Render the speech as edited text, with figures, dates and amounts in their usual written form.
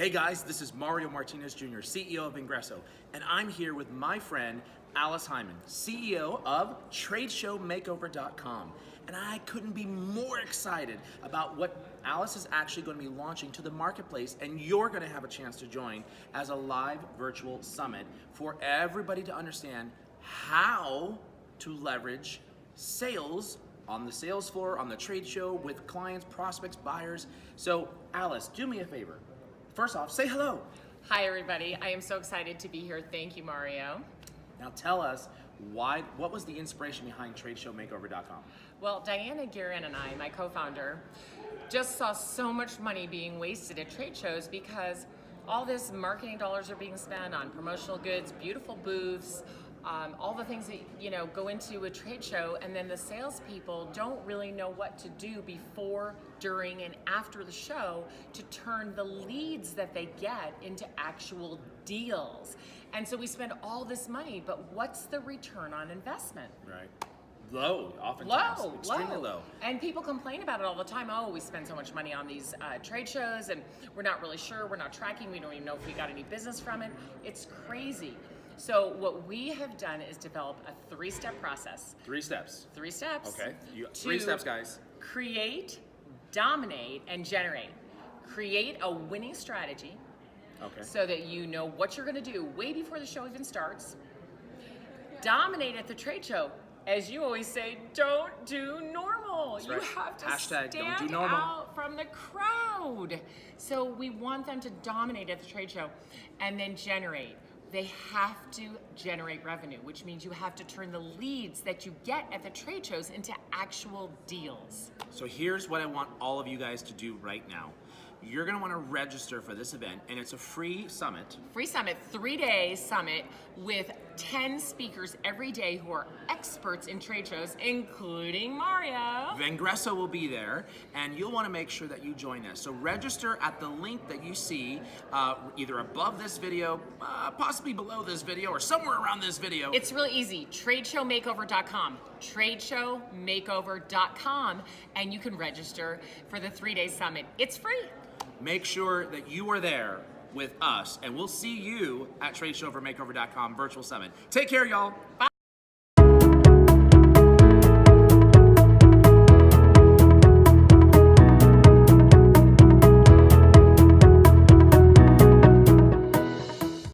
Hey guys, this is Mario Martinez Jr., CEO of Vengreso, and I'm here with my friend Alice Heiman, CEO of TradeShowMakeover.com. And I couldn't be more excited about what Alice is actually going to be launching to the marketplace, and you're going to have a chance to join as a live virtual summit for everybody to understand how to leverage sales on the sales floor, on the trade show, with clients, prospects, buyers. So Alice, do me a favor. First off, say hello. Hi everybody, I am so excited to be here. Thank you, Mario. Now tell us what was the inspiration behind TradeShowMakeover.com? Well, Diana Guerin and I, my co-founder, just saw so much money being wasted at trade shows because all this marketing dollars are being spent on promotional goods, beautiful booths, all the things that go into a trade show, and then the salespeople don't really know what to do before, during, and after the show to turn the leads that they get into actual deals. And so we spend all this money, but what's the return on investment? Right. Low, oftentimes. Extremely low. And people complain about it all the time. Oh, we spend so much money on these trade shows, and we're not really sure, we're not tracking, we don't even know if we got any business from it. It's crazy. So what we have done is develop a three-step process. 3 steps. 3 steps. Okay. 3 steps, guys. Create, dominate, and generate. Create a winning strategy. Okay. So that you know what you're going to do way before the show even starts. Dominate at the trade show. As you always say, don't do normal. That's you right. have to Hashtag stand don't do normal. out from the crowd. So we want them to dominate at the trade show and then generate. They have to generate revenue, which means you have to turn the leads that you get at the trade shows into actual deals. So here's what I want all of you guys to do right now. You're going to want to register for this event, and it's a free summit. Free summit, 3-day summit with 10 speakers every day who are experts in trade shows, including Mario. Vengreso will be there, and you'll want to make sure that you join us. So register at the link that you see either above this video, possibly below this video, or somewhere around this video. It's really easy. TradeShowMakeover.com. TradeShowMakeover.com, and you can register for the 3-day summit. It's free. Make sure that you are there with us, and we'll see you at TradeShowMakeover.com virtual summit. Take care, y'all. Bye.